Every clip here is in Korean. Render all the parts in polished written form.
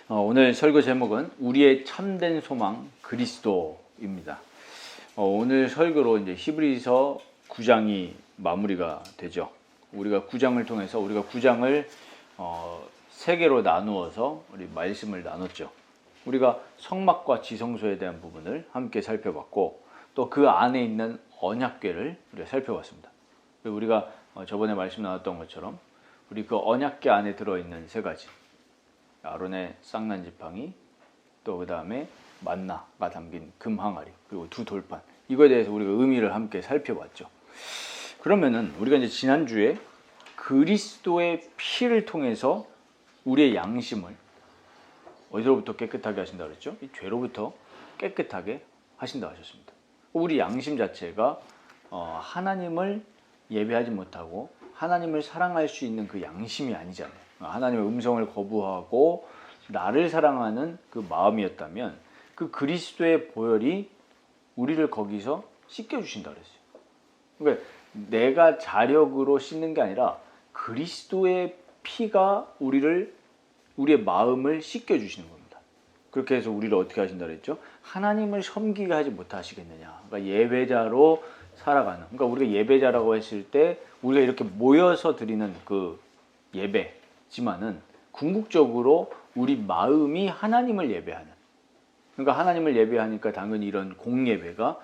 오늘 설교 제목은 우리의 참된 소망 그리스도입니다. 오늘 설교로 이제 히브리서 9장이 마무리가 되죠. 우리가 9장을 통해서 우리가 9장을 세 개로 나누어서 우리 말씀을 나눴죠. 우리가 성막과 지성소에 대한 부분을 함께 살펴봤고 또 그 안에 있는 언약궤를 우리가 살펴봤습니다. 우리가 저번에 말씀 나눴던 것처럼 우리 그 언약궤 안에 들어있는 세 가지, 아론의 쌍난 지팡이, 또 그 다음에 만나가 담긴 금 항아리, 그리고 두 돌판, 이거에 대해서 우리가 의미를 함께 살펴봤죠. 그러면은 우리가 이제 지난주에 그리스도의 피를 통해서 우리의 양심을 어디로부터 깨끗하게 하신다 그랬죠? 이 죄로부터 깨끗하게 하신다 하셨습니다. 우리 양심 자체가 하나님을 예배하지 못하고 하나님을 사랑할 수 있는 그 양심이 아니잖아요. 하나님의 음성을 거부하고 나를 사랑하는 그 마음이었다면 그 그리스도의 보혈이 우리를 거기서 씻겨주신다 그랬어요. 그러니까 내가 자력으로 씻는 게 아니라 그리스도의 피가 우리의 마음을 씻겨주시는 겁니다. 그렇게 해서 우리를 어떻게 하신다 그랬죠? 하나님을 섬기게 하지 못하시겠느냐. 그러니까 예배자로 살아가는. 그러니까 우리가 예배자라고 했을 때 우리가 이렇게 모여서 드리는 그 예배지만은 궁극적으로 우리 마음이 하나님을 예배하는. 그러니까 하나님을 예배하니까 당연히 이런 공예배가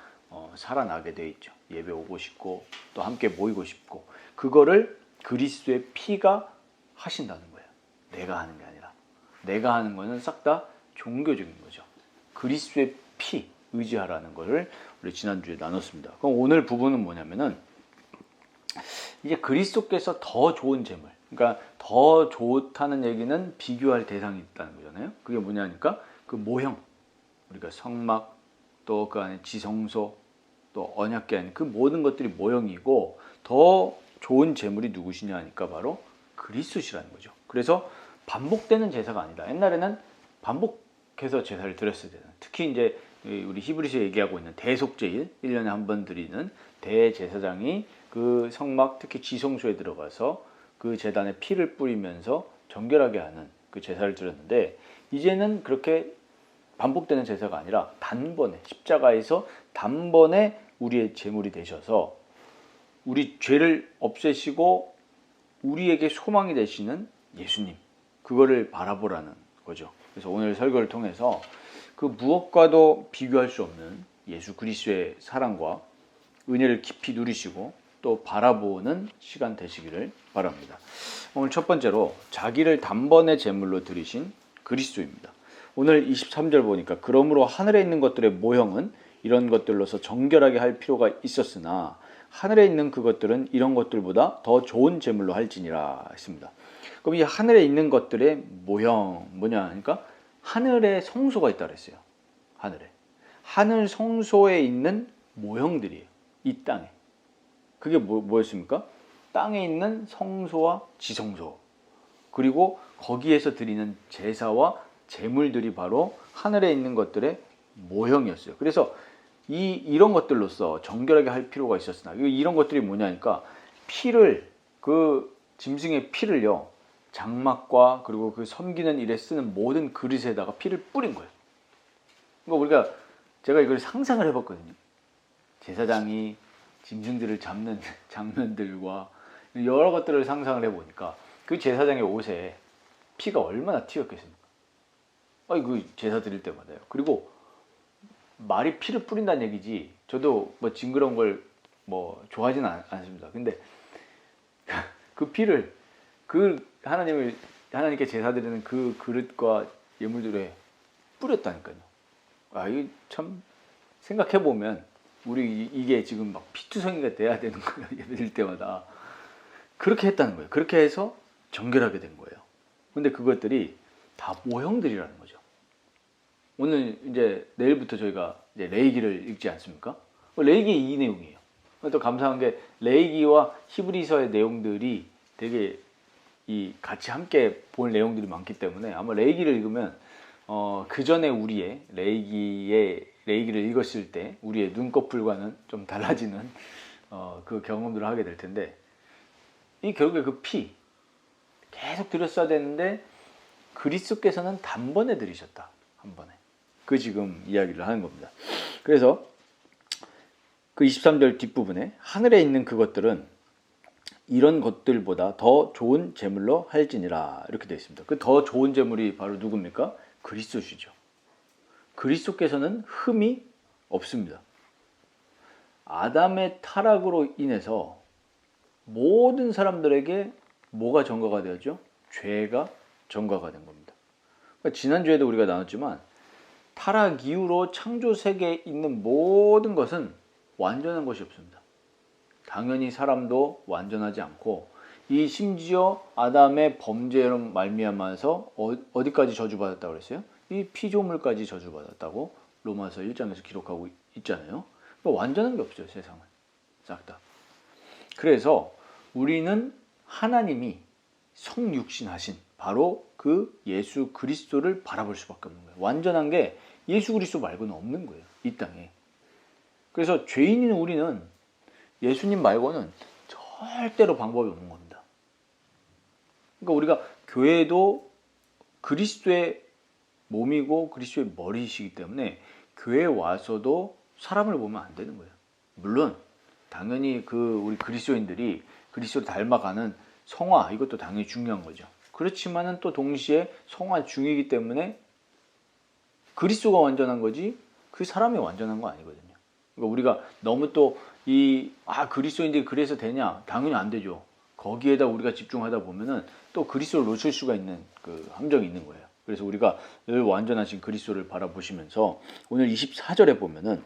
살아나게 돼 있죠. 예배 오고 싶고 또 함께 모이고 싶고, 그거를 그리스도의 피가 하신다는 거예요. 내가 하는 게 아니라. 내가 하는 거는 싹 다 종교적인 거죠. 그리스도의 피 의지하라는 거를 우리 지난주에 나눴습니다. 그럼 오늘 부분은 뭐냐면은 이제 그리스도께서 더 좋은 재물, 그러니까 더 좋다는 얘기는 비교할 대상이 있다는 거잖아요. 그게 뭐냐니까 그 모형, 우리가 성막, 또 그 안에 지성소, 또 언약궤 안에 그 모든 것들이 모형이고 더 좋은 재물이 누구시냐 하니까 바로 그리스도시라는 거죠. 그래서 반복되는 제사가 아니다. 옛날에는 반복해서 제사를 드렸어야 되는, 특히 이제 우리 히브리서 얘기하고 있는 대속제일, 1년에 한 번 드리는 대제사장이 그 성막, 특히 지성소에 들어가서 그 제단에 피를 뿌리면서 정결하게 하는 그 제사를 드렸는데, 이제는 그렇게 반복되는 제사가 아니라 단번에 십자가에서 단번에 우리의 제물이 되셔서 우리 죄를 없애시고 우리에게 소망이 되시는 예수님, 그거를 바라보라는 거죠. 그래서 오늘 설교를 통해서 그 무엇과도 비교할 수 없는 예수 그리스도의 사랑과 은혜를 깊이 누리시고 또 바라보는 시간 되시기를 바랍니다. 오늘 첫 번째로 자기를 단번에 제물로 드리신 그리스도입니다. 오늘 23절 보니까 그러므로 하늘에 있는 것들의 모형은 이런 것들로서 정결하게 할 필요가 있었으나 하늘에 있는 그것들은 이런 것들보다 더 좋은 제물로 할지니라 했습니다. 그럼 이 하늘에 있는 것들의 모형 뭐냐 하니까 하늘에 성소가 있다 그랬어요. 하늘 성소에 있는 모형들이에요. 이 땅에. 그게 뭐였습니까? 땅에 있는 성소와 지성소, 그리고 거기에서 드리는 제사와 제물들이 바로 하늘에 있는 것들의 모형이었어요. 그래서 이런 것들로서 정결하게 할 필요가 있었으나, 이런 것들이 뭐냐니까 피를, 그 짐승의 피를요, 장막과 그리고 그 섬기는 일에 쓰는 모든 그릇에다가 피를 뿌린 거예요. 그러니까 제가 이걸 상상을 해봤거든요. 제사장이 짐승들을 잡는 장면들과 여러 것들을 상상을 해보니까 그 제사장의 옷에 피가 얼마나 튀었겠습니까? 그 제사 드릴 때마다요. 그리고 말이 피를 뿌린다는 얘기지, 저도 뭐 징그러운 걸 뭐 좋아하지는 않습니다. 근데 그 피를 하나님께 제사 드리는 그 그릇과 예물들에 뿌렸다니까요. 이게 참 생각해보면 우리 이게 지금 막 피투성이가 돼야 되는 거예요. 예배 드릴 때마다. 그렇게 했다는 거예요. 그렇게 해서 정결하게 된 거예요. 근데 그것들이 다 모형들이라는 거죠. 오늘 이제 내일부터 저희가 이제 레위기를 읽지 않습니까? 레위기 이 내용이에요. 또 감사한 게 레위기와 히브리서의 내용들이 되게 같이 함께 볼 내용들이 많기 때문에 아마 레위기를 읽으면 그 전에 우리의 레위기를 읽었을 때 우리의 눈꺼풀과는 좀 달라지는 그 경험들을 하게 될 텐데, 이 결국에 그 피 계속 드렸어야 되는데 그리스도께서는 단번에 드리셨다. 한 번에. 그 지금 이야기를 하는 겁니다. 그래서 그 23절 뒷부분에 하늘에 있는 그것들은 이런 것들보다 더 좋은 제물로 할지니라 이렇게 되어 있습니다. 그 더 좋은 제물이 바로 누굽니까? 그리스도시죠. 그리스도께서는 흠이 없습니다. 아담의 타락으로 인해서 모든 사람들에게 뭐가 전가가 되었죠? 죄가 전가가 된 겁니다. 그러니까 지난주에도 우리가 나눴지만 타락 이후로 창조 세계에 있는 모든 것은 완전한 것이 없습니다. 당연히 사람도 완전하지 않고 이 심지어 아담의 범죄로 말미암아서 어디까지 저주받았다고 그랬어요? 이 피조물까지 저주받았다고 로마서 1장에서 기록하고 있잖아요. 그러니까 완전한 게 없어요, 세상은. 싹 다. 그래서 우리는 하나님이 성육신하신 바로 그 예수 그리스도를 바라볼 수밖에 없는 거예요. 완전한 게 예수 그리스도 말고는 없는 거예요, 이 땅에. 그래서 죄인인 우리는 예수님 말고는 절대로 방법이 없는 겁니다. 그러니까 우리가 교회도 그리스도의 몸이고 그리스도의 머리이시기 때문에 교회에 와서도 사람을 보면 안 되는 거예요. 물론 당연히 우리 그리스도인들이 그리스도를 닮아가는 성화, 이것도 당연히 중요한 거죠. 그렇지만은 또 동시에 성화 중이기 때문에 그리스도가 완전한 거지 그 사람이 완전한 거 아니거든요. 그러니까 우리가 너무 또 그리스도인들이 그래서 되냐? 당연히 안 되죠. 거기에다 우리가 집중하다 보면은 또 그리스도를 놓칠 수가 있는 그 함정이 있는 거예요. 그래서 우리가 늘 완전하신 그리스도를 바라보시면서 오늘 24절에 보면은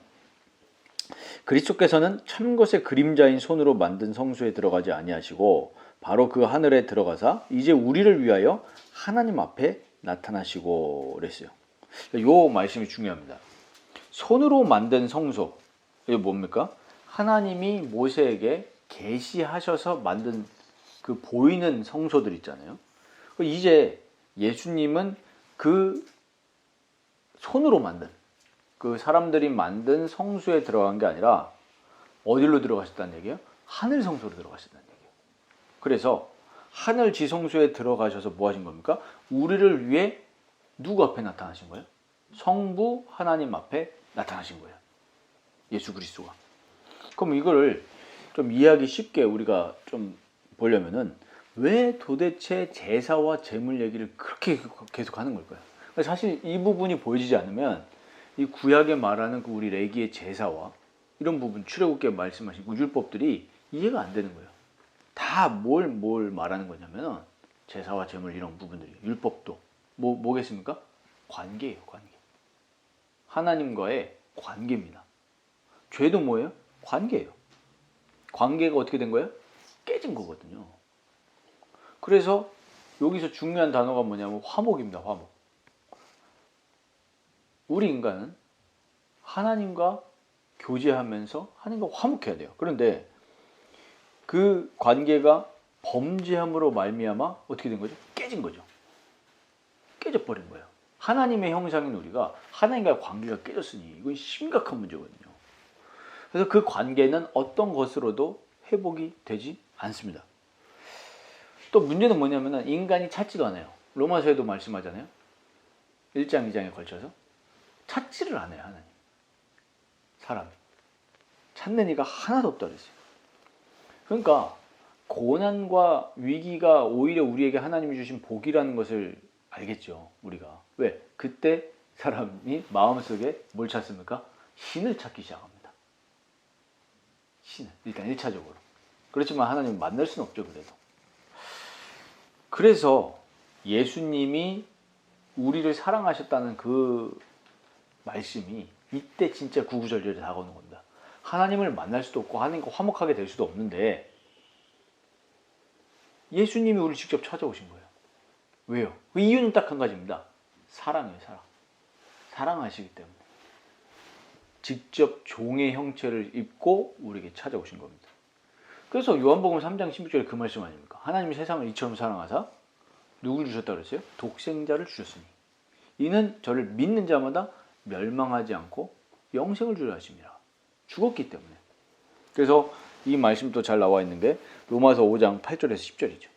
그리스도께서는 참것의 그림자인 손으로 만든 성소에 들어가지 아니하시고 바로 그 하늘에 들어가사 이제 우리를 위하여 하나님 앞에 나타나시고 그랬어요. 요 말씀이 중요합니다. 손으로 만든 성소, 이게 뭡니까? 하나님이 모세에게 계시하셔서 만든 그 보이는 성소들 있잖아요. 이제 예수님은 그 손으로 만든 그 사람들이 만든 성소에 들어간 게 아니라 어디로 들어가셨다는 얘기예요? 하늘 성소로 들어가셨다는 얘기예요. 그래서 하늘 지성소에 들어가셔서 뭐 하신 겁니까? 우리를 위해 누구 앞에 나타나신 거예요? 성부 하나님 앞에 나타나신 거예요. 예수 그리스도가. 그럼 이거를 좀 이해하기 쉽게 우리가 좀 보려면은 왜 도대체 제사와 제물 얘기를 그렇게 계속 하는 걸까요? 사실 이 부분이 보여지지 않으면 이 구약에 말하는 그 우리 레기의 제사와 이런 부분, 출애굽기에 말씀하신 그 율법들이 이해가 안 되는 거예요. 다 뭘 말하는 거냐면 제사와 제물 이런 부분들이, 율법도 뭐겠습니까? 관계예요, 관계. 하나님과의 관계입니다. 죄도 뭐예요? 관계예요. 관계가 어떻게 된 거예요? 깨진 거거든요. 그래서 여기서 중요한 단어가 뭐냐면 화목입니다. 화목. 우리 인간은 하나님과 교제하면서 하나님과 화목해야 돼요. 그런데 그 관계가 범죄함으로 말미암아 어떻게 된 거죠? 깨진 거죠. 깨져버린 거예요. 하나님의 형상인 우리가 하나님과의 관계가 깨졌으니 이건 심각한 문제거든요. 그래서 그 관계는 어떤 것으로도 회복이 되지 않습니다. 또 문제는 뭐냐면 인간이 찾지도 않아요. 로마서에도 말씀하잖아요. 1장, 2장에 걸쳐서 찾지를 않아요. 하나님. 사람이. 찾는 이가 하나도 없다 그랬어요. 그러니까 고난과 위기가 오히려 우리에게 하나님이 주신 복이라는 것을 알겠죠. 우리가. 왜? 그때 사람이 마음속에 뭘 찾습니까? 신을 찾기 시작합니다. 신을. 일단 1차적으로. 그렇지만 하나님을 만날 수는 없죠. 그래도. 그래서 예수님이 우리를 사랑하셨다는 그 말씀이 이때 진짜 구구절절에 다가오는 겁니다. 하나님을 만날 수도 없고 하나님과 화목하게 될 수도 없는데 예수님이 우리를 직접 찾아오신 거예요. 왜요? 그 이유는 딱 한 가지입니다. 사랑이에요, 사랑. 사랑하시기 때문에. 직접 종의 형체를 입고 우리에게 찾아오신 겁니다. 그래서 요한복음 3장 16절에 그 말씀 아닙니까? 하나님이 세상을 이처럼 사랑하사 누굴 주셨다고 그랬어요? 독생자를 주셨으니 이는 저를 믿는 자마다 멸망하지 않고 영생을 주려 하심이라. 죽었기 때문에. 그래서 이 말씀도 잘 나와 있는 게 로마서 5장 8절에서 10절이죠.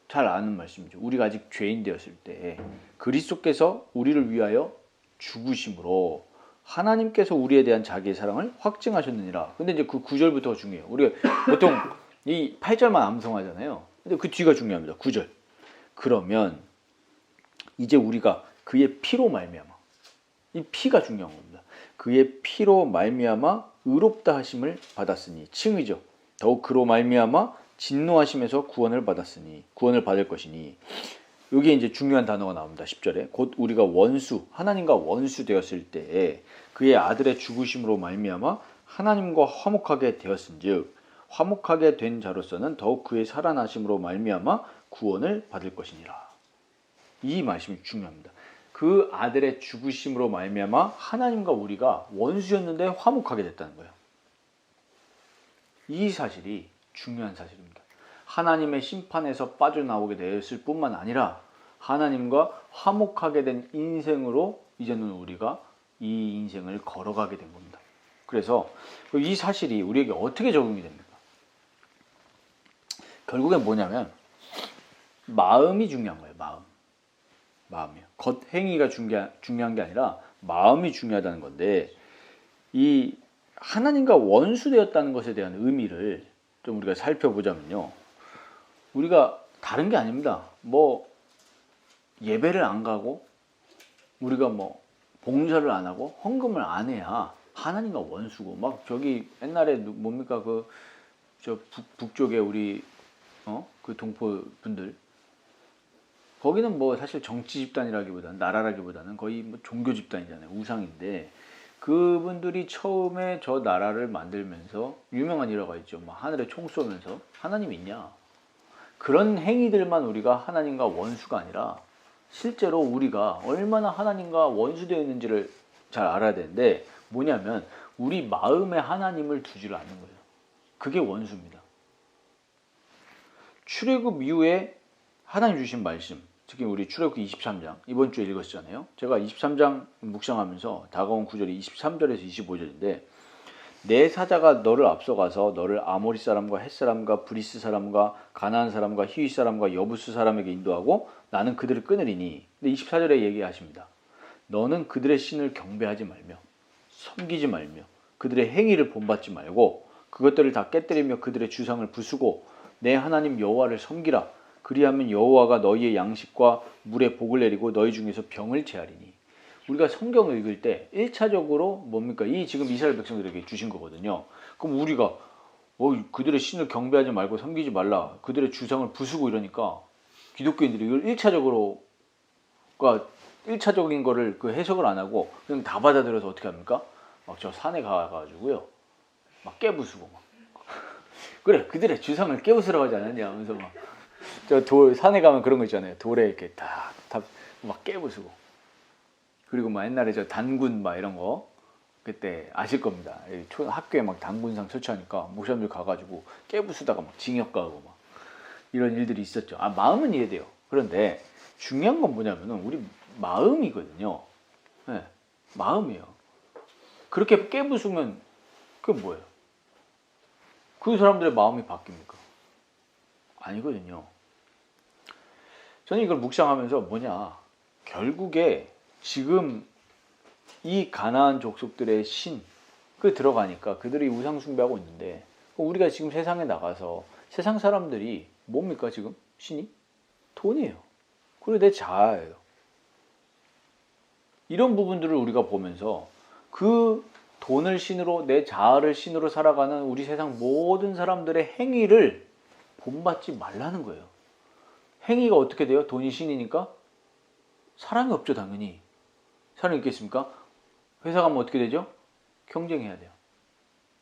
잘 아는 말씀이죠. 우리가 아직 죄인 되었을 때 그리스도께서 우리를 위하여 죽으심으로 하나님께서 우리에 대한 자기의 사랑을 확증하셨느니라. 근데 이제 그 9절부터가 중요해요. 우리가 보통 이 8절만 암송하잖아요. 근데 그 뒤가 중요합니다. 9절. 그러면 이제 우리가 그의 피로 말미암아, 이 피가 중요한 겁니다. 그의 피로 말미암아 의롭다 하심을 받았으니, 칭의죠. 더욱 그로 말미암아 진노하심에서 구원을 받았으니, 구원을 받을 것이니, 여기에 이제 중요한 단어가 나옵니다. 10절에 곧 우리가 원수, 하나님과 원수 되었을 때에 그의 아들의 죽으심으로 말미암아 하나님과 화목하게 되었은즉 화목하게 된 자로서는 더욱 그의 살아나심으로 말미암아 구원을 받을 것이니라. 이 말씀이 중요합니다. 그 아들의 죽으심으로 말미암아 하나님과 우리가 원수였는데 화목하게 됐다는 거예요. 이 사실이 중요한 사실입니다. 하나님의 심판에서 빠져나오게 되었을 뿐만 아니라 하나님과 화목하게 된 인생으로 이제는 우리가 이 인생을 걸어가게 된 겁니다. 그래서 이 사실이 우리에게 어떻게 적용이 됩니까? 결국엔 뭐냐면 마음이 중요한 거예요. 마음이요. 겉행위가 중요한 게 아니라 마음이 중요하다는 건데, 이 하나님과 원수되었다는 것에 대한 의미를 좀 우리가 살펴보자면요. 우리가 다른 게 아닙니다. 뭐 예배를 안 가고 우리가 뭐 봉사를 안 하고 헌금을 안 해야 하나님과 원수고, 막 저기 옛날에 뭡니까 그 저 북쪽에 우리 그 동포 분들, 거기는 뭐 사실 정치 집단이라기보다는, 나라라기보다는 거의 뭐 종교 집단이잖아요. 우상인데 그분들이 처음에 저 나라를 만들면서 유명한 일화가 있죠. 막 하늘에 총 쏘면서 하나님 있냐? 그런 행위들만 우리가 하나님과 원수가 아니라 실제로 우리가 얼마나 하나님과 원수되어 있는지를 잘 알아야 되는데, 뭐냐면 우리 마음에 하나님을 두지를 않는 거예요. 그게 원수입니다. 출애굽 이후에 하나님 주신 말씀, 특히 우리 출애굽기 23장 이번 주에 읽었잖아요. 제가 23장 묵상하면서 다가온 구절이 23절에서 25절인데, 내 사자가 너를 앞서가서 너를 아모리 사람과 헷 사람과 브리스 사람과 가나안 사람과 히위 사람과 여부스 사람에게 인도하고 나는 그들을 끊으리니. 근데 24절에 얘기하십니다. 너는 그들의 신을 경배하지 말며 섬기지 말며 그들의 행위를 본받지 말고 그것들을 다 깨뜨리며 그들의 주상을 부수고 내 하나님 여호와를 섬기라. 그리하면 여호와가 너희의 양식과 물에 복을 내리고 너희 중에서 병을 제하리니. 우리가 성경을 읽을 때 1차적으로 뭡니까? 이 지금 이스라엘 백성들에게 주신 거거든요. 그럼 우리가 그들의 신을 경배하지 말고 섬기지 말라, 그들의 주상을 부수고 이러니까 기독교인들이 이걸 1차적인 거를 그 해석을 안 하고 그냥 다 받아들여서 어떻게 합니까? 막 저 산에 가가지고요, 막 깨부수고 막 그래 그들의 주상을 깨부수라고 하지 않았냐 하면서 막 저 산에 가면 그런 거 있잖아요. 돌에 이렇게 막 깨부수고. 그리고 막 옛날에 저 단군 막 이런 거 그때 아실 겁니다. 학교에 막 단군상 설치하니까 목사님들 가가지고 깨부수다가 막 징역 가고 막 이런 일들이 있었죠. 마음은 이해돼요. 그런데 중요한 건 뭐냐면은 우리 마음이거든요. 네, 마음이에요. 그렇게 깨부수면 그게 뭐예요? 그 사람들의 마음이 바뀝니까? 아니거든요. 저는 이걸 묵상하면서 결국에 지금 이 가나안 족속들의 신, 그 들어가니까 그들이 우상 숭배하고 있는데, 우리가 지금 세상에 나가서 세상 사람들이 뭡니까 지금? 신이? 돈이에요. 그리고 내 자아예요. 이런 부분들을 우리가 보면서 그 돈을 신으로, 내 자아를 신으로 살아가는 우리 세상 모든 사람들의 행위를 본받지 말라는 거예요. 행위가 어떻게 돼요? 돈이 신이니까 사랑이 없죠, 당연히. 사랑이 있겠습니까? 회사 가면 어떻게 되죠? 경쟁해야 돼요.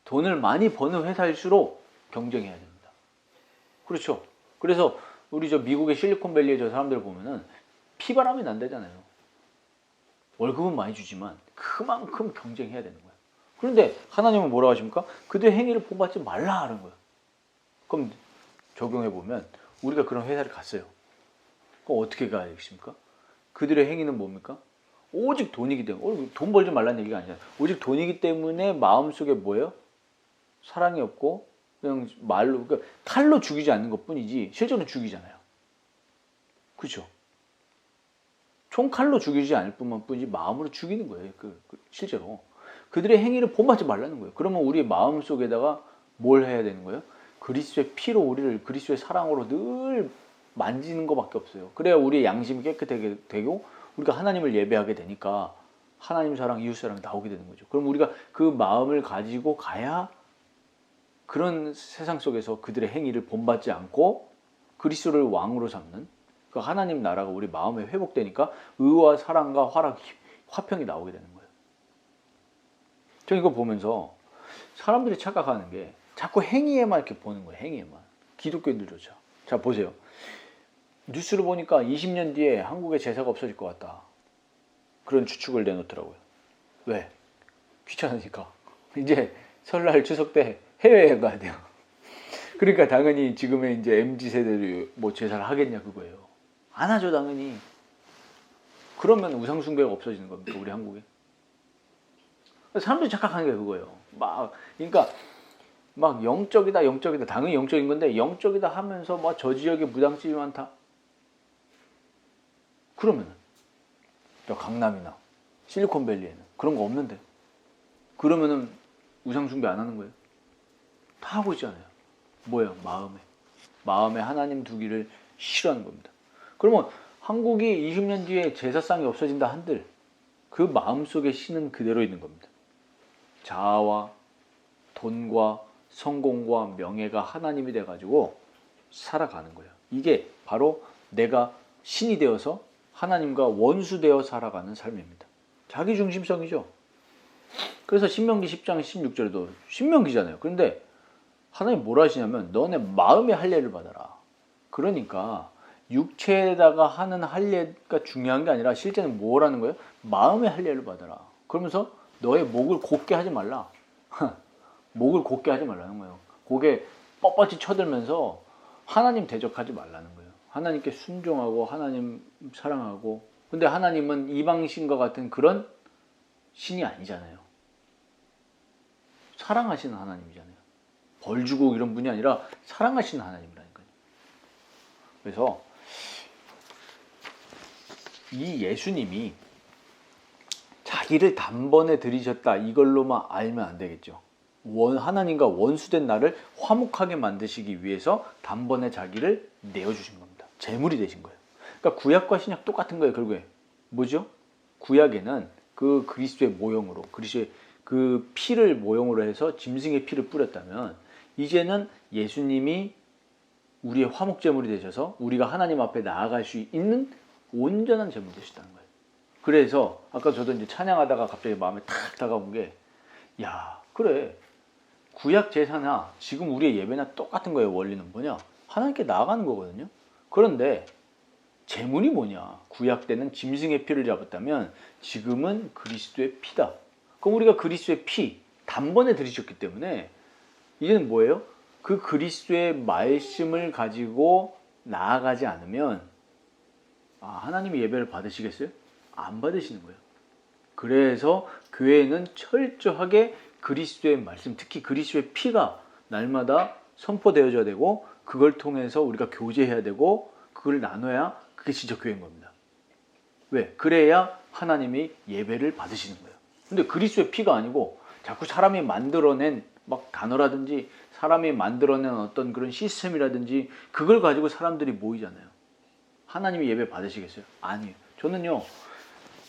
돈을 많이 버는 회사일수록 경쟁해야 됩니다. 그렇죠? 그래서 우리 저 미국의 실리콘밸리의 저 사람들 보면은 피바람이 난다잖아요. 월급은 많이 주지만 그만큼 경쟁해야 되는 거예요. 그런데 하나님은 뭐라고 하십니까? 그들의 행위를 본받지 말라 하는 거예요. 그럼 적용해보면 우리가 그런 회사를 갔어요. 그럼 어떻게 가야 되겠습니까? 그들의 행위는 뭡니까? 오직 돈이기 때문에, 돈 벌지 말라는 얘기가 아니잖아요. 오직 돈이기 때문에 마음속에 뭐예요? 사랑이 없고 그냥 말로, 그러니까 칼로 죽이지 않는 것뿐이지 실제로 죽이잖아요. 그렇죠? 총칼로 죽이지 않을 뿐이지 마음으로 죽이는 거예요. 실제로 그들의 행위를 본받지 말라는 거예요. 그러면 우리의 마음 속에다가 뭘 해야 되는 거예요? 그리스도의 피로 우리를 그리스도의 사랑으로 늘 만지는 것밖에 없어요. 그래야 우리의 양심이 깨끗하게 되고 우리가 하나님을 예배하게 되니까 하나님 사랑, 이웃 사랑이 나오게 되는 거죠. 그럼 우리가 그 마음을 가지고 가야 그런 세상 속에서 그들의 행위를 본받지 않고 그리스도를 왕으로 삼는 그 하나님 나라가 우리 마음에 회복되니까 의와 사랑과 화평이 나오게 되는 거예요. 저 이거 보면서 사람들이 착각하는 게 자꾸 행위에만 이렇게 보는 거예요. 행위에만. 기독교인들조차. 자, 보세요. 뉴스를 보니까 20년 뒤에 한국에 제사가 없어질 것 같다. 그런 추측을 내놓더라고요. 왜? 귀찮으니까. 이제 설날 추석 때 해외여행 가야 돼요. 그러니까 당연히 지금의 이제 MZ세대들이 뭐 제사를 하겠냐 그거예요. 안 하죠, 당연히. 그러면 우상숭배가 없어지는 겁니까, 우리 한국에? 사람들이 착각하는 게 그거예요. 그러니까 막 영적이다. 당연히 영적인 건데 영적이다 하면서 막 저 지역에 무당집이 많다. 그러면은 강남이나 실리콘밸리에는 그런 거 없는데. 그러면은 우상숭배 안 하는 거예요? 다 하고 있잖아요. 뭐예요? 마음에 하나님 두기를 싫어하는 겁니다. 그러면 한국이 20년 뒤에 제사상이 없어진다 한들 그 마음속에 신은 그대로 있는 겁니다. 자아와 돈과 성공과 명예가 하나님이 돼가지고 살아가는 거예요. 이게 바로 내가 신이 되어서 하나님과 원수되어 살아가는 삶입니다. 자기중심성이죠. 그래서 신명기 10장 16절에도 신명기잖아요. 그런데 하나님 뭐라 하시냐면 너네 마음의 할례를 받아라. 그러니까 육체에다가 하는 할례가 중요한 게 아니라 실제는 뭐라는 거예요? 마음의 할례를 받아라. 그러면서 너의 목을 곧게 하지 말라. 목을 곧게 하지 말라는 거예요. 고개 뻣뻣이 쳐들면서 하나님 대적하지 말라는 거예요. 하나님께 순종하고 하나님 사랑하고. 근데 하나님은 이방신과 같은 그런 신이 아니잖아요. 사랑하시는 하나님이잖아요. 벌 주고 이런 분이 아니라 사랑하시는 하나님이라니까요. 그래서 이 예수님이 자기를 단번에 들이셨다 이걸로만 알면 안 되겠죠. 하나님과 원수된 나를 화목하게 만드시기 위해서 단번에 자기를 내어주신 겁니다. 제물이 되신 거예요. 그러니까 구약과 신약 똑같은 거예요. 결국에 뭐죠? 구약에는 그 그리스도의 모형으로 그리스도의 그 피를 모형으로 해서 짐승의 피를 뿌렸다면 이제는 예수님이 우리의 화목 제물이 되셔서 우리가 하나님 앞에 나아갈 수 있는 온전한 제물이 되시다는 거예요. 그래서 아까 저도 이제 찬양하다가 갑자기 마음에 탁 다가온 게 야, 그래. 구약 제사나 지금 우리의 예배나 똑같은 거예요. 원리는 뭐냐? 하나님께 나아가는 거거든요. 그런데 제물이 뭐냐? 구약 때는 짐승의 피를 잡았다면 지금은 그리스도의 피다. 그럼 우리가 그리스도의 피 단번에 들이셨기 때문에 이제는 뭐예요? 그 그리스도의 말씀을 가지고 나아가지 않으면 하나님이 예배를 받으시겠어요? 안 받으시는 거예요. 그래서 교회는 철저하게 그리스도의 말씀, 특히 그리스도의 피가 날마다 선포되어져야 되고 그걸 통해서 우리가 교제해야 되고 그걸 나눠야 그게 진짜 교회인 겁니다. 왜? 그래야 하나님이 예배를 받으시는 거예요. 근데 그리스도의 피가 아니고 자꾸 사람이 만들어낸 막 단어라든지 사람이 만들어낸 어떤 그런 시스템이라든지 그걸 가지고 사람들이 모이잖아요. 하나님이 예배 받으시겠어요? 아니에요. 저는요.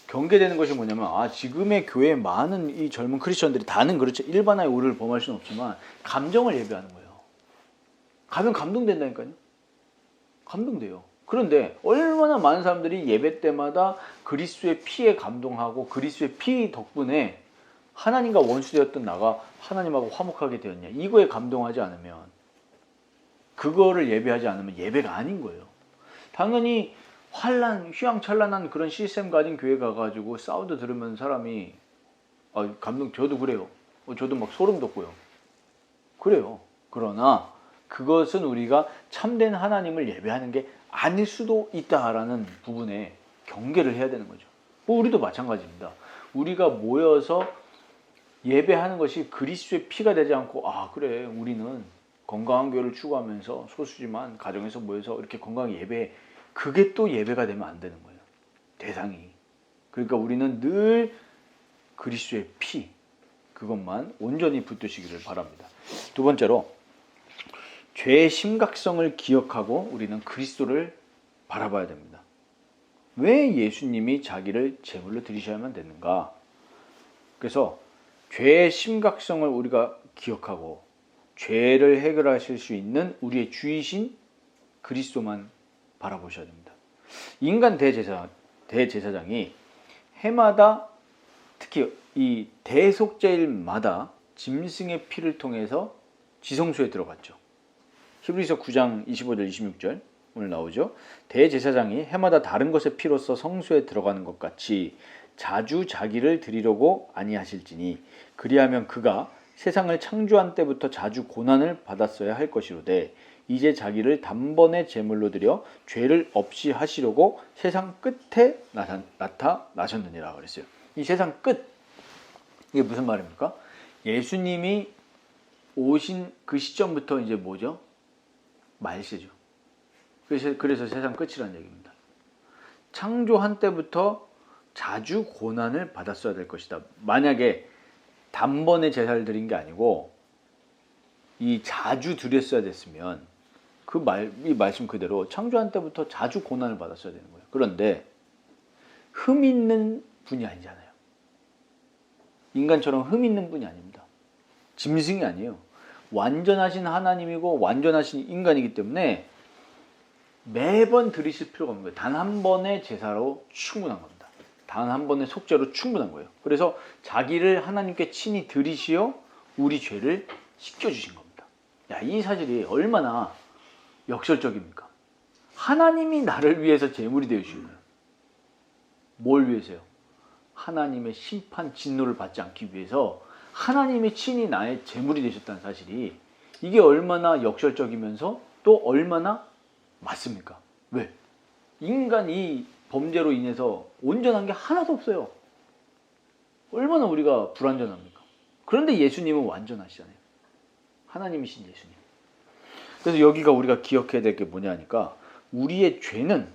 경계되는 것이 뭐냐면 지금의 교회에 많은 이 젊은 크리스천들이 다는 그렇죠. 일반화의 오류를 범할 수는 없지만 감정을 예배하는 거예요. 가면 감동된다니까요. 감동돼요. 그런데 얼마나 많은 사람들이 예배 때마다 그리스도의 피에 감동하고 그리스도의 피 덕분에 하나님과 원수되었던 나가 하나님하고 화목하게 되었냐. 이거에 감동하지 않으면 그거를 예배하지 않으면 예배가 아닌 거예요. 당연히 휘황찬란한 그런 시스템 가진 교회 가가지고 사운드 들으면 사람이 감동. 저도 그래요. 저도 막 소름 돋고요. 그래요. 그러나 그것은 우리가 참된 하나님을 예배하는 게 아닐 수도 있다라는 부분에 경계를 해야 되는 거죠. 우리도 마찬가지입니다. 우리가 모여서 예배하는 것이 그리스도의 피가 되지 않고 그래 우리는 건강한 교회를 추구하면서 소수지만 가정에서 모여서 이렇게 건강하게 예배, 그게 또 예배가 되면 안 되는 거예요. 대상이. 그러니까 우리는 늘 그리스도의 피, 그것만 온전히 붙드시기를 바랍니다. 두 번째로, 죄의 심각성을 기억하고 우리는 그리스도를 바라봐야 됩니다. 왜 예수님이 자기를 제물로 드리셔야만 되는가? 그래서 죄의 심각성을 우리가 기억하고 죄를 해결하실 수 있는 우리의 주이신 그리스도만 바라보셔야 됩니다. 인간 대제사장이 해마다, 특히 이 대속죄일마다 짐승의 피를 통해서 지성소에 들어갔죠. 히브리서 9장 25절 26절 오늘 나오죠. 대제사장이 해마다 다른 것의 피로써 성소에 들어가는 것 같이 자주 자기를 드리려고 아니하실지니 그리하면 그가 세상을 창조한 때부터 자주 고난을 받았어야 할 것이로되 이제 자기를 단번에 제물로 드려 죄를 없이 하시려고 세상 끝에 나타나셨느니라 그랬어요. 이 세상 끝, 이게 무슨 말입니까? 예수님이 오신 그 시점부터 이제 뭐죠? 말세죠. 그래서 세상 끝이라는 얘기입니다. 창조한 때부터 자주 고난을 받았어야 될 것이다. 만약에 단번에 제사를 드린 게 아니고 이 자주 드렸어야 됐으면 이 말씀 그대로 창조한 때부터 자주 고난을 받았어야 되는 거예요. 그런데 흠 있는 분이 아니잖아요. 인간처럼 흠 있는 분이 아닙니다. 짐승이 아니에요. 완전하신 하나님이고 완전하신 인간이기 때문에 매번 드리실 필요가 없는 거예요. 단 한 번의 제사로 충분한 겁니다. 단 한 번의 속죄로 충분한 거예요. 그래서 자기를 하나님께 친히 드리시어 우리 죄를 씻겨주신 겁니다. 야, 이 사실이 얼마나 역설적입니까? 하나님이 나를 위해서 제물이 되어주신 거예요. 뭘 위해서요? 하나님의 심판 진노를 받지 않기 위해서 하나님이 친히 나의 제물이 되셨다는 사실이, 이게 얼마나 역설적이면서 또 얼마나 맞습니까? 왜? 인간이 범죄로 인해서 온전한 게 하나도 없어요. 얼마나 우리가 불완전합니까? 그런데 예수님은 완전하시잖아요. 하나님이신 예수님. 그래서 여기가 우리가 기억해야 될 게 뭐냐 하니까 우리의 죄는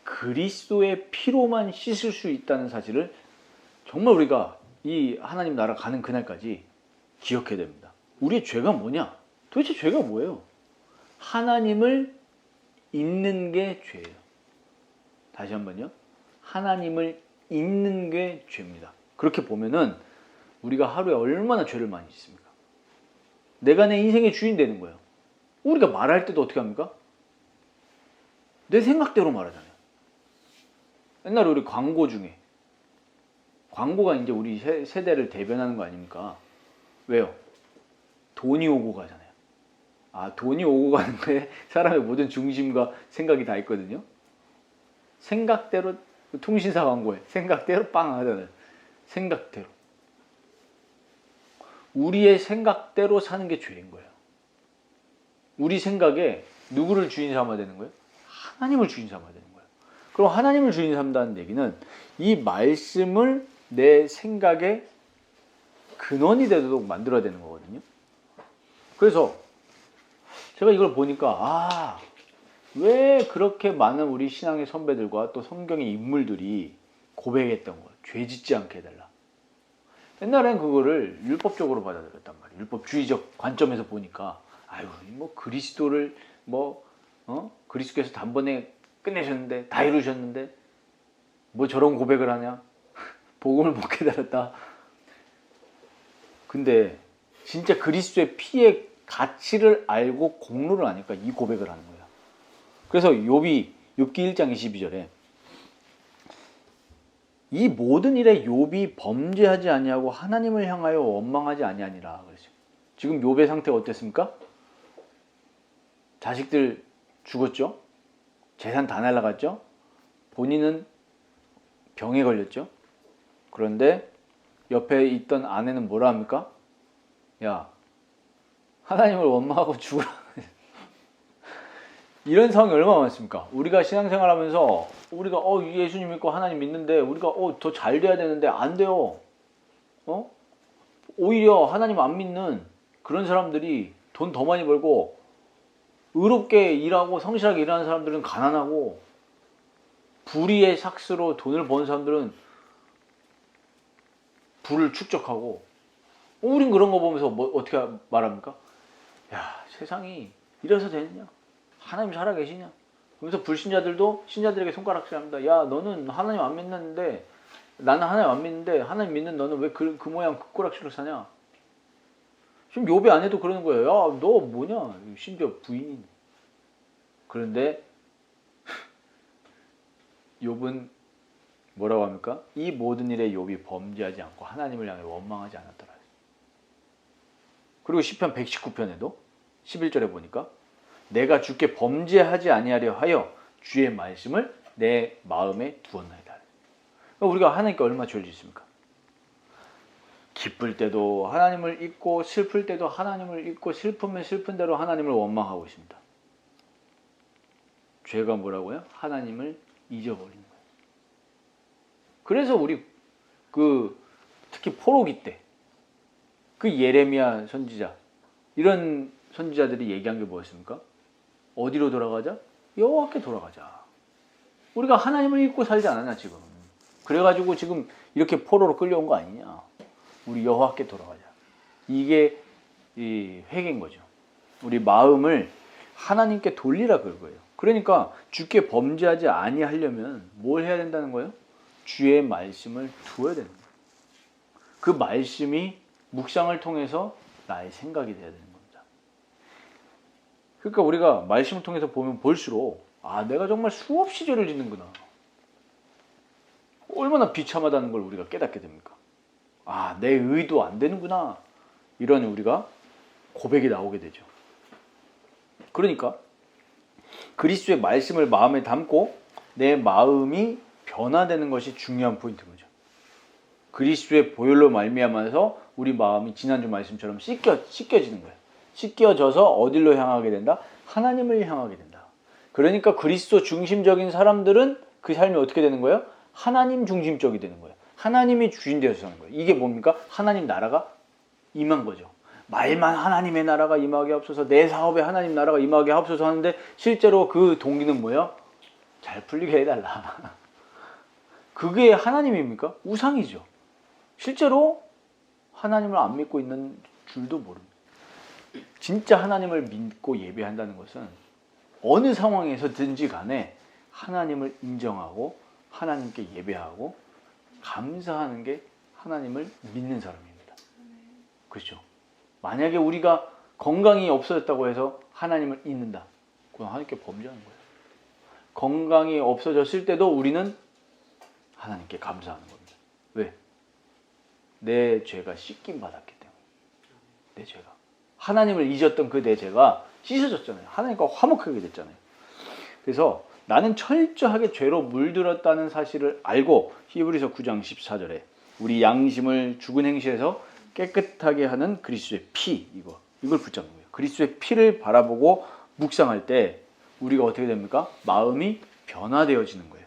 그리스도의 피로만 씻을 수 있다는 사실을 정말 우리가 이 하나님 나라 가는 그날까지 기억해야 됩니다. 우리의 죄가 뭐냐? 도대체 죄가 뭐예요? 하나님을 잊는 게 죄예요. 다시 한번요. 하나님을 잊는 게 죄입니다. 그렇게 보면은 우리가 하루에 얼마나 죄를 많이 짓습니까? 내가 내 인생의 주인 되는 거예요. 우리가 말할 때도 어떻게 합니까? 내 생각대로 말하잖아요. 옛날에 우리 광고 중에, 광고가 이제 우리 세대를 대변하는 거 아닙니까? 왜요? 돈이 오고 가잖아요. 돈이 오고 가는 거에 사람의 모든 중심과 생각이 다 있거든요. 생각대로, 통신사 광고에 생각대로 빵 하잖아요. 생각대로. 우리의 생각대로 사는 게 죄인 거예요. 우리 생각에 누구를 주인 삼아야 되는 거예요? 하나님을 주인 삼아야 되는 거예요. 그럼 하나님을 주인 삼다는 얘기는 이 말씀을 내 생각의 근원이 되도록 만들어야 되는 거거든요. 그래서 제가 이걸 보니까 왜 그렇게 많은 우리 신앙의 선배들과 또 성경의 인물들이 고백했던 거예요. 죄 짓지 않게 해달라. 옛날엔 그거를 율법적으로 받아들였단 말이에요. 율법주의적 관점에서 보니까 그리스도를 그리스도께서 단번에 끝내셨는데, 다 이루셨는데 뭐 저런 고백을 하냐? 복음을 못 깨달았다. 근데 진짜 그리스도의 피의 가치를 알고 공로를 아니까 이 고백을 하는 거야. 그래서 욥기 1장 22절에 이 모든 일에 욥이 범죄하지 아니하고 하나님을 향하여 원망하지 아니하니라 그랬어요. 지금 욥의 상태가 어땠습니까? 자식들 죽었죠? 재산 다 날라갔죠? 본인은 병에 걸렸죠? 그런데 옆에 있던 아내는 뭐라 합니까? 야, 하나님을 원망하고 죽으라. 이런 상황이 얼마나 많습니까? 우리가 신앙생활 하면서 우리가 예수님 믿고 하나님 믿는데 우리가 더 잘 돼야 되는데 안 돼요. 오히려 하나님 안 믿는 그런 사람들이 더 돈 더 많이 벌고 의롭게 일하고 성실하게 일하는 사람들은 가난하고 불의의 삭스로 돈을 버는 사람들은 부를 축적하고 우린 그런 거 보면서 어떻게 말합니까? 야, 세상이 이래서 되느냐? 하나님 살아계시냐? 그러면서 불신자들도 신자들에게 손가락질합니다. 야, 너는 하나님 안 믿는데 나는 하나님 안 믿는데 하나님 믿는 너는 왜 그 모양 그 꼬락질로 사냐? 지금 욥의 아내도 그러는 거예요. 야, 너 뭐냐? 심지어 부인이네. 그런데 욥은 뭐라고 합니까? 이 모든 일에 욥이 범죄하지 않고 하나님을 향해 원망하지 않았더라. 그리고 시편 119편에도 11절에 보니까 내가 주께 범죄하지 아니하려 하여 주의 말씀을 내 마음에 두었나이다. 그러니까 우리가 하나님께 얼마나 죄를 짓습니까? 기쁠 때도 하나님을 잊고 슬플 때도 하나님을 잊고 슬프면 슬픈 대로 하나님을 원망하고 있습니다. 죄가 뭐라고요? 하나님을 잊어버리는 거예요. 그래서 우리 특히 포로기 때 예레미야 선지자 이런 선지자들이 얘기한 게 뭐였습니까? 어디로 돌아가자? 여호와께 돌아가자. 우리가 하나님을 잊고 살지 않았냐 지금. 그래가지고 지금 이렇게 포로로 끌려온 거 아니냐. 우리 여호와께 돌아가자. 이게 이 회개인 거죠. 우리 마음을 하나님께 돌리라 그거예요. 그러니까 주께 범죄하지 아니하려면 뭘 해야 된다는 거예요? 주의 말씀을 두어야 되는 거예요. 그 말씀이 묵상을 통해서 나의 생각이 돼야 되는 겁니다. 그러니까 우리가 말씀을 통해서 보면 볼수록 내가 정말 수없이 죄를 짓는구나. 얼마나 비참하다는 걸 우리가 깨닫게 됩니까? 내 의도 안 되는구나. 이런 우리가 고백이 나오게 되죠. 그러니까 그리스도의 말씀을 마음에 담고 내 마음이 변화되는 것이 중요한 포인트인 거죠. 그리스도의 보혈로 말미암아서 우리 마음이 지난주 말씀처럼 씻겨지는 거예요. 씻겨져서 어디로 향하게 된다? 하나님을 향하게 된다. 그러니까 그리스도 중심적인 사람들은 그 삶이 어떻게 되는 거예요? 하나님 중심적이 되는 거예요. 하나님이 주인 되어서 사는 거예요. 이게 뭡니까? 하나님 나라가 임한 거죠. 말만 하나님의 나라가 임하게 하옵소서, 내 사업에 하나님 나라가 임하게 하옵소서 하는데 실제로 그 동기는 뭐예요? 잘 풀리게 해달라. 그게 하나님입니까? 우상이죠. 실제로 하나님을 안 믿고 있는 줄도 모릅니다. 진짜 하나님을 믿고 예배한다는 것은 어느 상황에서든지 간에 하나님을 인정하고 하나님께 예배하고 감사하는 게 하나님을 믿는 사람입니다. 그렇죠? 만약에 우리가 건강이 없어졌다고 해서 하나님을 잊는다. 그건 하나님께 범죄하는 거예요. 건강이 없어졌을 때도 우리는 하나님께 감사하는 겁니다. 왜? 내 죄가 씻김 받았기 때문에. 내 죄가. 하나님을 잊었던 그 내 죄가 씻어졌잖아요. 하나님과 화목하게 됐잖아요. 그래서 나는 철저하게 죄로 물들었다는 사실을 알고 히브리서 9장 14절에 우리 양심을 죽은 행실에서 깨끗하게 하는 그리스도의 피, 이걸 붙잡는 거예요. 그리스도의 피를 바라보고 묵상할 때 우리가 어떻게 됩니까? 마음이 변화되어지는 거예요.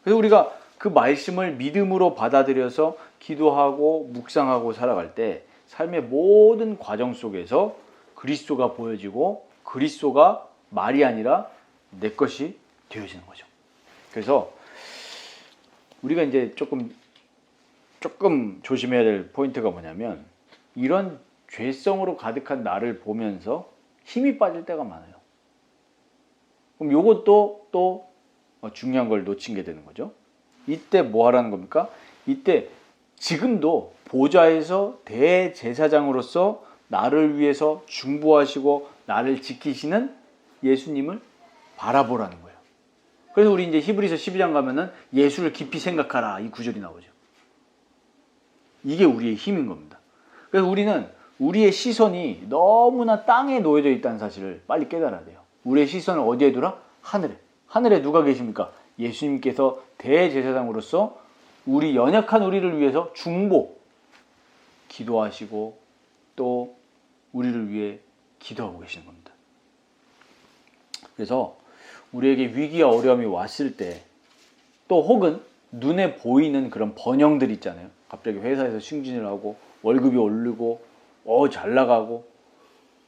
그래서 우리가 그 말씀을 믿음으로 받아들여서 기도하고 묵상하고 살아갈 때 삶의 모든 과정 속에서 그리스도가 보여지고 그리스도가 말이 아니라 내 것이 되어지는 거죠. 그래서 우리가 이제 조금 조심해야 될 포인트가 뭐냐면 이런 죄성으로 가득한 나를 보면서 힘이 빠질 때가 많아요. 그럼 이것도 또 중요한 걸 놓친 게 되는 거죠. 이때 뭐 하라는 겁니까? 이때 지금도 보좌에서 대제사장으로서 나를 위해서 중보하시고 나를 지키시는 예수님을 바라보라는 거예요. 그래서 우리 이제 히브리서 12장 가면은 예수를 깊이 생각하라 이 구절이 나오죠. 이게 우리의 힘인 겁니다. 그래서 우리는 우리의 시선이 너무나 땅에 놓여져 있다는 사실을 빨리 깨달아야 돼요. 우리의 시선을 어디에 두라? 하늘에. 하늘에 누가 계십니까? 예수님께서 대제사장으로서 우리 연약한 우리를 위해서 중보, 기도하시고 또 우리를 위해 기도하고 계시는 겁니다. 그래서 우리에게 위기와 어려움이 왔을 때 또 혹은 눈에 보이는 그런 번영들 있잖아요. 갑자기 회사에서 승진을 하고 월급이 오르고 잘 나가고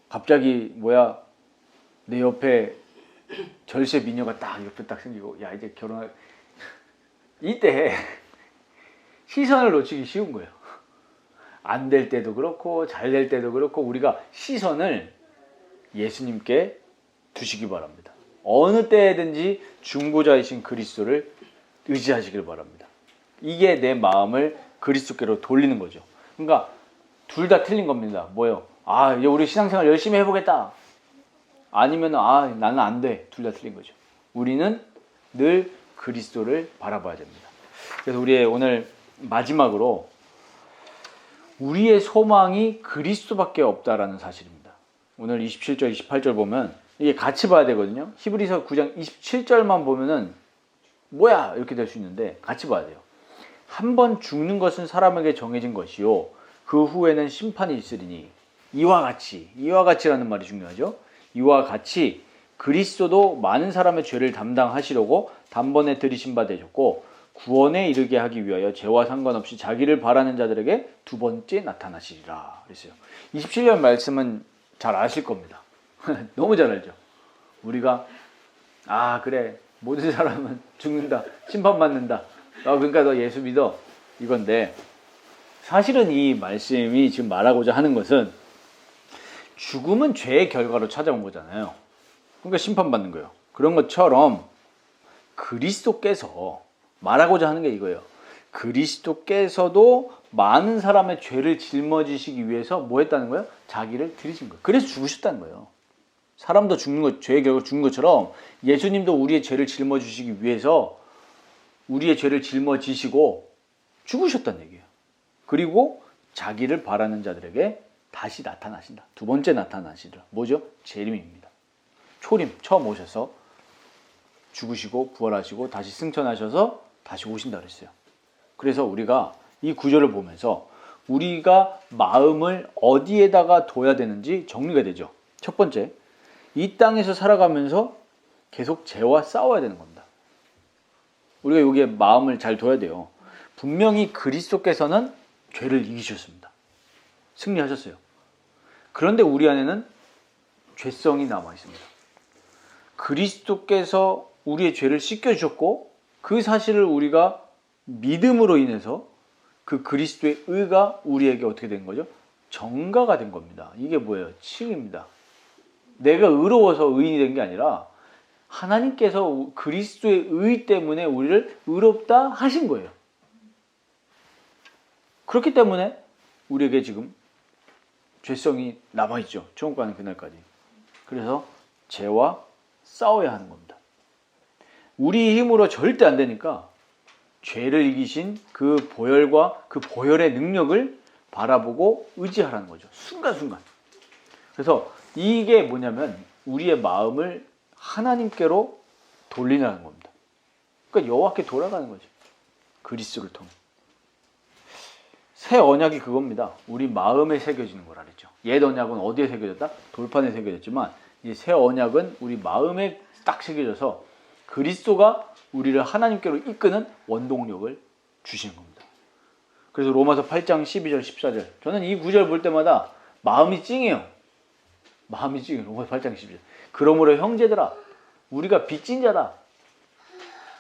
갑자기 뭐야 내 옆에 절세 미녀가 딱 옆에 딱 생기고 야 이제 결혼할 이때 시선을 놓치기 쉬운 거예요. 안 될 때도 그렇고 잘 될 때도 그렇고 우리가 시선을 예수님께 두시기 바랍니다. 어느 때든지 중보자이신 그리스도를 의지하시길 바랍니다. 이게 내 마음을 그리스도께로 돌리는 거죠. 그러니까 둘 다 틀린 겁니다. 뭐요? 아 이제 우리 신앙생활 열심히 해보겠다. 아니면 아 나는 안 돼. 둘 다 틀린 거죠. 우리는 늘 그리스도를 바라봐야 됩니다. 그래서 우리의 오늘 마지막으로 우리의 소망이 그리스도밖에 없다라는 사실입니다. 오늘 27절, 28절 보면 이게 같이 봐야 되거든요. 히브리서 9장 27절만 보면은 뭐야 이렇게 될 수 있는데 같이 봐야 돼요. 한 번 죽는 것은 사람에게 정해진 것이요 그 후에는 심판이 있으리니 이와 같이라는 말이 중요하죠. 이와 같이 그리스도도 많은 사람의 죄를 담당하시려고 단번에 들이신 바 되셨고 구원에 이르게 하기 위하여 죄와 상관없이 자기를 바라는 자들에게 두 번째 나타나시리라 그랬어요. 27절 말씀은 잘 아실 겁니다. 너무 잘 알죠. 우리가 아 그래 모든 사람은 죽는다 심판받는다 그러니까 너 예수 믿어 이건데 사실은 이 말씀이 지금 말하고자 하는 것은 죽음은 죄의 결과로 찾아온 거잖아요. 그러니까 심판받는 거예요. 그런 것처럼 그리스도께서 말하고자 하는 게 이거예요. 그리스도께서도 많은 사람의 죄를 짊어지시기 위해서 뭐 했다는 거예요? 자기를 드리신 거예요. 그래서 죽으셨다는 거예요. 사람도 죽는 것, 죄의 결과 죽는 것처럼 예수님도 우리의 죄를 짊어지시기 위해서 우리의 죄를 짊어지시고 죽으셨다는 얘기예요. 그리고 자기를 바라는 자들에게 다시 나타나신다. 두 번째 나타나시더라. 뭐죠? 재림입니다. 초림, 처음 오셔서 죽으시고 부활하시고 다시 승천하셔서 다시 오신다 그랬어요. 그래서 우리가 이 구절을 보면서 우리가 마음을 어디에다가 둬야 되는지 정리가 되죠. 첫 번째, 이 땅에서 살아가면서 계속 죄와 싸워야 되는 겁니다. 우리가 여기에 마음을 잘 둬야 돼요. 분명히 그리스도께서는 죄를 이기셨습니다. 승리하셨어요. 그런데 우리 안에는 죄성이 남아 있습니다. 그리스도께서 우리의 죄를 씻겨주셨고 그 사실을 우리가 믿음으로 인해서 그 그리스도의 의가 우리에게 어떻게 된 거죠? 정가가 된 겁니다. 이게 뭐예요? 칭입니다. 내가 의로워서 의인이 된 게 아니라 하나님께서 그리스도의 의 때문에 우리를 의롭다 하신 거예요. 그렇기 때문에 우리에게 지금 죄성이 남아있죠. 천국 가는 그날까지. 그래서 죄와 싸워야 하는 겁니다. 우리 힘으로 절대 안 되니까 죄를 이기신 그 보혈과 그 보혈의 능력을 바라보고 의지하라는 거죠. 순간순간. 그래서 이게 뭐냐면 우리의 마음을 하나님께로 돌리라는 겁니다. 그러니까 여호와께 돌아가는 거죠. 그리스도를 통해. 새 언약이 그겁니다. 우리 마음에 새겨지는 거라 그랬죠. 옛 언약은 어디에 새겨졌다? 돌판에 새겨졌지만 이 새 언약은 우리 마음에 딱 새겨져서 그리스도가 우리를 하나님께로 이끄는 원동력을 주시는 겁니다. 그래서 로마서 8장 12절 14절 저는 이 구절 볼 때마다 마음이 찡해요. 마음이 찡해요. 로마서 8장 12절 그러므로 형제들아 우리가 빚진 자다.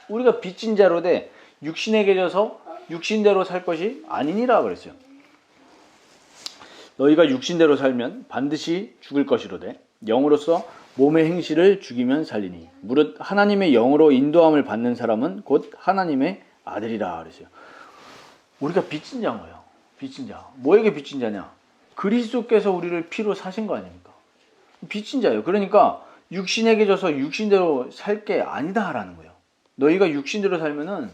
우리가 빚진 자로 돼 육신에게 져서 육신대로 살 것이 아니니라 그랬어요. 너희가 육신대로 살면 반드시 죽을 것이로되 영으로서 몸의 행실을 죽이면 살리니 무릇 하나님의 영으로 인도함을 받는 사람은 곧 하나님의 아들이라 그랬어요. 우리가 빚진 자인 거예요. 빚진 자. 뭐에게 빚진 자냐? 그리스도께서 우리를 피로 사신 거 아닙니까? 빚진 자예요. 그러니까 육신에게 져서 육신대로 살 게 아니다라는 거예요. 너희가 육신대로 살면은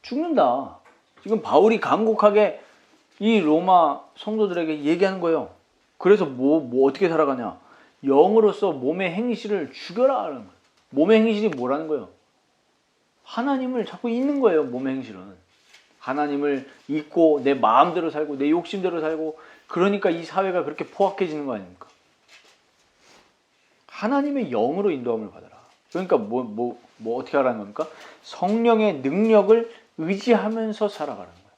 죽는다. 지금 바울이 간곡하게 이 로마 성도들에게 얘기하는 거예요. 그래서 뭐 어떻게 살아가냐? 영으로서 몸의 행실을 죽여라 하는 거예요. 몸의 행실이 뭐라는 거예요? 하나님을 자꾸 잊는 거예요. 몸의 행실은. 하나님을 잊고 내 마음대로 살고 내 욕심대로 살고 그러니까 이 사회가 그렇게 포악해지는 거 아닙니까? 하나님의 영으로 인도함을 받아라. 그러니까 뭐 어떻게 하라는 겁니까? 성령의 능력을 의지하면서 살아가는 거예요.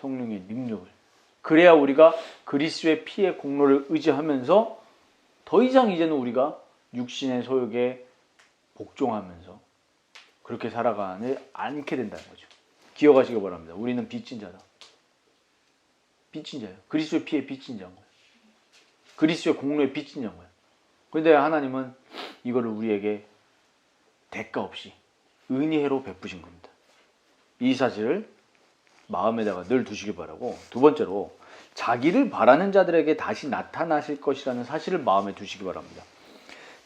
성령의 능력을. 그래야 우리가 그리스도의 피의 공로를 의지하면서 더 이상 이제는 우리가 육신의 소욕에 복종하면서 그렇게 살아가지 않게 된다는 거죠. 기억하시기 바랍니다. 우리는 빚진 자다. 빚진 자예요. 그리스도의 피에 빚진 자인 거예요. 그리스도의 공로에 빚진 자인 거예요. 그런데 하나님은 이거를 우리에게 대가 없이 은혜로 베푸신 겁니다. 이 사실을 마음에다가 늘 두시기 바라고, 두 번째로 자기를 바라는 자들에게 다시 나타나실 것이라는 사실을 마음에 두시기 바랍니다.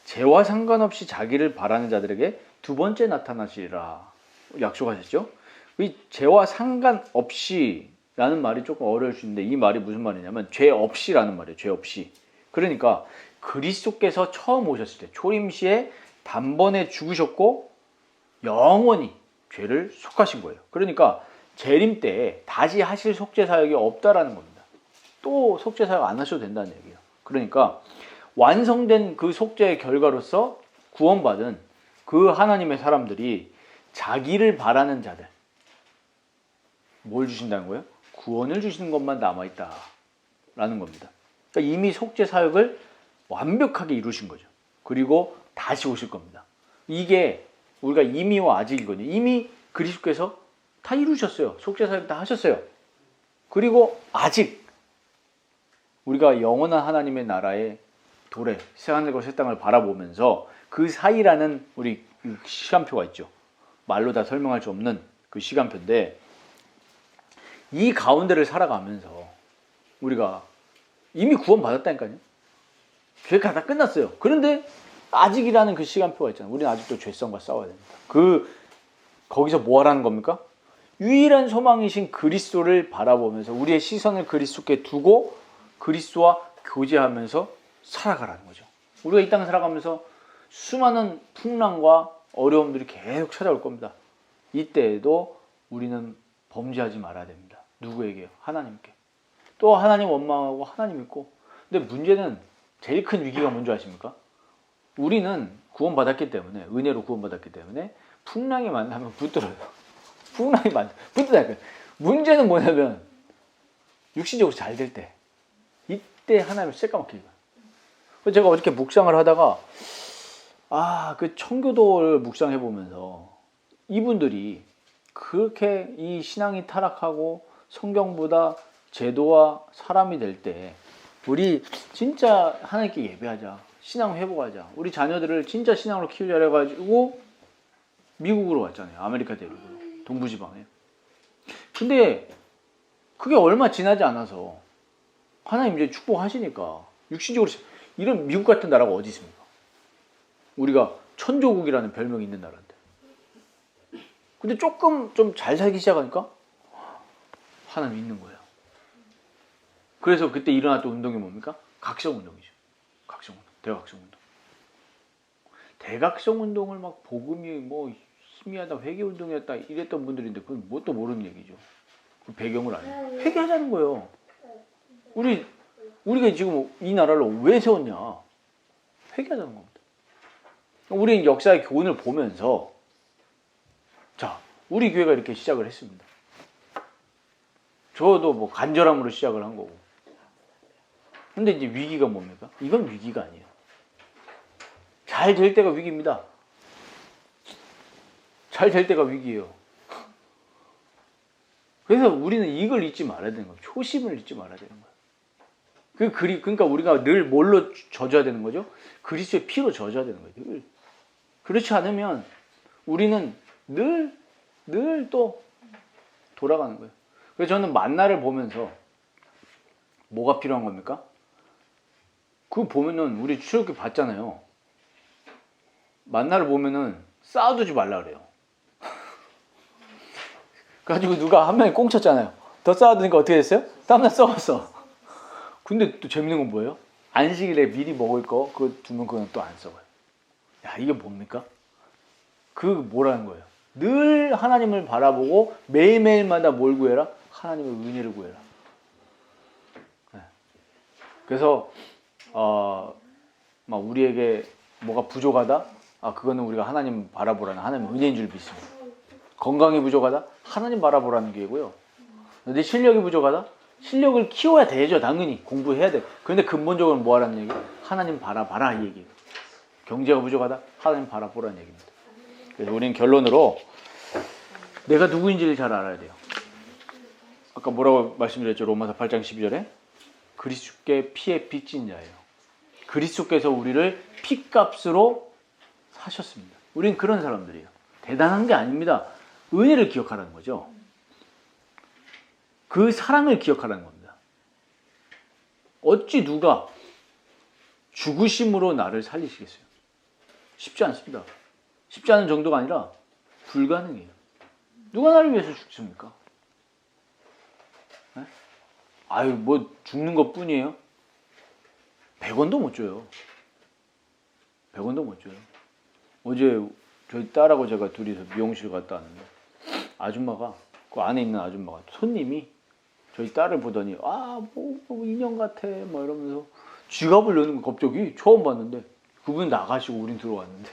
죄와 상관없이 자기를 바라는 자들에게 두 번째 나타나시리라 약속하셨죠? 이 죄와 상관없이 라는 말이 조금 어려울 수 있는데, 이 말이 무슨 말이냐면 죄 없이라는 말이에요. 죄 없이. 그러니까 그리스도께서 처음 오셨을 때 초림시에 단번에 죽으셨고 영원히 죄를 속하신 거예요. 그러니까 재림 때 다시 하실 속죄 사역이 없다라는 겁니다. 또 속죄 사역 안 하셔도 된다는 얘기예요. 그러니까 완성된 그 속죄의 결과로서 구원받은 그 하나님의 사람들이 자기를 바라는 자들, 뭘 주신다는 거예요? 구원을 주시는 것만 남아있다라는 겁니다. 그러니까 이미 속죄 사역을 완벽하게 이루신 거죠. 그리고 다시 오실 겁니다. 이게 우리가 이미와 아직이거든요. 이미 그리스도께서 다 이루셨어요. 속죄 사역 다 하셨어요. 그리고 아직 우리가 영원한 하나님의 나라의 도래, 새하늘과 새 땅을 바라보면서 그 사이라는 우리 시간표가 있죠. 말로 다 설명할 수 없는 그 시간표인데, 이 가운데를 살아가면서 우리가 이미 구원받았다니까요. 죄가 다 끝났어요. 그런데 아직이라는 그 시간표가 있잖아요. 우리는 아직도 죄성과 싸워야 됩니다. 거기서 뭐 하라는 겁니까? 유일한 소망이신 그리스도를 바라보면서 우리의 시선을 그리스도께 두고 그리스도와 교제하면서 살아가라는 거죠. 우리가 이 땅을 살아가면서 수많은 풍랑과 어려움들이 계속 찾아올 겁니다. 이때에도 우리는 범죄하지 말아야 됩니다. 누구에게요? 하나님께. 또 하나님 원망하고 하나님 믿고. 근데 문제는 제일 큰 위기가 뭔지 아십니까? 우리는 구원받았기 때문에, 은혜로 구원받았기 때문에 풍랑이 만나면 붙들어요. 풍랑이 붙들어요. 문제는 뭐냐면 육신적으로 잘 될 때, 이때 하나님을 새까맣게 읽어요. 제가 어저께 묵상을 하다가 그 청교도를 묵상해 보면서 이분들이 그렇게 이 신앙이 타락하고 성경보다 제도와 사람이 될 때 우리 진짜 하나님께 예배하자, 신앙 회복하자, 우리 자녀들을 진짜 신앙으로 키우자 해가지고 미국으로 왔잖아요. 아메리카 대륙으로, 동부지방에. 근데 그게 얼마 지나지 않아서 하나님 이제 축복하시니까 육신적으로 이런 미국 같은 나라가 어디 있습니까? 우리가 천조국이라는 별명이 있는 나라인데. 근데 조금 좀 잘 살기 시작하니까 하나님 있는 거예요. 그래서 그때 일어났던 운동이 뭡니까? 각성운동이죠. 각성운동, 대각성운동. 대각성운동을 막 복음이 뭐 희미하다, 회개운동이었다 이랬던 분들인데 그건 뭣도 모르는 얘기죠. 그 배경을 알아요. 회개하자는 거예요. 우리가 지금 이 나라를 왜 세웠냐? 회개하자는 겁니다. 우리는 역사의 교훈을 보면서 자, 우리 교회가 이렇게 시작을 했습니다. 저도 뭐 간절함으로 시작을 한 거고. 근데 이제 위기가 뭡니까? 이건 위기가 아니에요. 잘 될 때가 위기입니다. 잘 될 때가 위기예요. 그래서 우리는 이걸 잊지 말아야 되는 거예요. 초심을 잊지 말아야 되는 거예요. 그러니까 우리가 늘 뭘로 젖어야 되는 거죠? 그리스도의 피로 젖어야 되는 거예요. 늘. 그렇지 않으면 우리는 늘 또 돌아가는 거예요. 그래서 저는 만나를 보면서 뭐가 필요한 겁니까? 그거 보면은 우리 출애굽기 봤잖아요. 만나를 보면은 쌓아두지 말라 그래요. 그래가지고 누가 한 명이 꽁쳤잖아요. 더 쌓아두니까 어떻게 됐어요? 다음날 썩었어. 근데 또 재밌는 건 뭐예요? 안식일에 미리 먹을 거 그거 두면 그건 또 안 썩어요. 야, 이게 뭡니까? 뭐라는 거예요? 늘 하나님을 바라보고 매일매일마다 뭘 구해라? 하나님의 은혜를 구해라. 네. 그래서 막 우리에게 뭐가 부족하다? 그거는 우리가 하나님 바라보라는 하나님의 은혜인 줄 믿습니다. 건강이 부족하다? 하나님 바라보라는 게고요. 근데 실력이 부족하다? 실력을 키워야 되죠. 당연히 공부해야 돼. 그런데 근본적으로 뭐 하라는 얘기? 하나님 바라봐라 이 얘기예요. 경제가 부족하다? 하나님 바라보라는 얘기입니다. 그래서 우리는 결론으로 내가 누구인지를 잘 알아야 돼요. 아까 뭐라고 말씀드렸죠? 로마서 8장 12절에 그리스도께 피에 빚진 자예요. 그리스도께서 우리를 피값으로 사셨습니다. 우린 그런 사람들이에요. 대단한 게 아닙니다. 은혜를 기억하라는 거죠. 그 사랑을 기억하라는 겁니다. 어찌 누가 죽으심으로 나를 살리시겠어요? 쉽지 않습니다. 쉽지 않은 정도가 아니라 불가능해요. 누가 나를 위해서 죽습니까? 네? 아유, 뭐 죽는 것 뿐이에요? 100원도 못 줘요. 100원도 못 줘요. 어제 저희 딸하고 제가 둘이서 미용실 갔다 왔는데 아줌마가 그 안에 있는 아줌마가 손님이 저희 딸을 보더니 뭐 인형 같아 막 이러면서 지갑을 여는 거 갑자기 처음 봤는데 그분 나가시고 우린 들어왔는데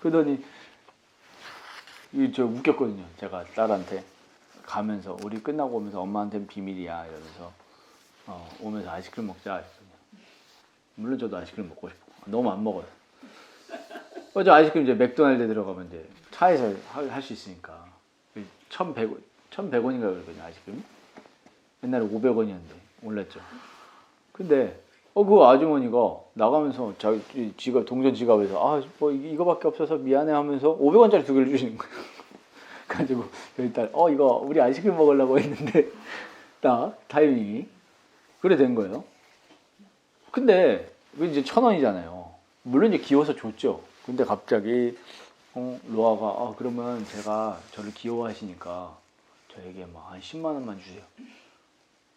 그러더니 저 웃겼거든요. 제가 딸한테 가면서 우리 끝나고 오면서 엄마한테는 비밀이야 이러면서 오면서 아이스크림 먹자 했거든요. 물론 저도 아이스크림 먹고 싶어. 너무 안 먹어요. 어제 아이스크림 이제 맥도날드에 들어가면 이제 차에서 할 수 있으니까 1,100원인가 그러거든요 아이스크림. 옛날에 500원이었는데 올랐죠. 근데 그 아주머니가 나가면서 자기 지갑 동전 지갑에서 뭐 이거밖에 없어서 미안해 하면서 500원짜리 2개를 주시는 거예요. 가지고 저희 딸 이거 우리 아이스크림 먹으려고 했는데 딱 타이밍이 그래 된 거예요. 근데 이제 1,000원이잖아요. 물론 이제 귀여워서 줬죠. 근데 갑자기 로아가 그러면 제가 저를 귀여워하시니까 저에게 뭐 한 10만 원만 주세요.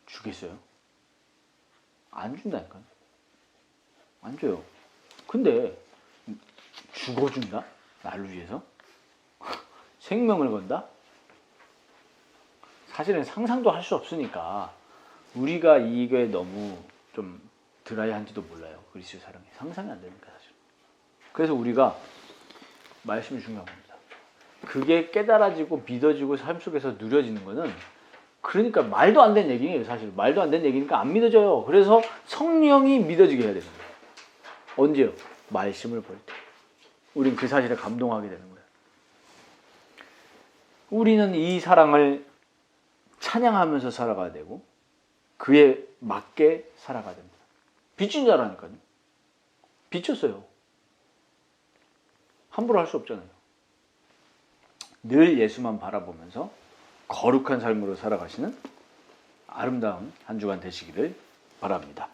주겠어요? 안 준다니까요. 안 줘요. 근데 죽어준다? 나를 위해서? 생명을 건다? 사실은 상상도 할 수 없으니까 우리가 이게 너무 좀 드라이한지도 몰라요. 그리스도 사랑이 상상이 안 되니까 사실. 그래서 우리가 말씀이 중요한 겁니다. 그게 깨달아지고 믿어지고 삶 속에서 누려지는 거는 그러니까 말도 안 되는 얘기예요. 사실 말도 안 되는 얘기니까 안 믿어져요. 그래서 성령이 믿어지게 해야 되는 거예요. 언제요? 말씀을 볼 때. 우린 그 사실에 감동하게 되는 거예요. 우리는 이 사랑을 찬양하면서 살아가야 되고 그에 맞게 살아가야 됩니다. 빚진 자라니까요. 빚졌어요. 함부로 할 수 없잖아요. 늘 예수만 바라보면서 거룩한 삶으로 살아가시는 아름다운 한 주간 되시기를 바랍니다.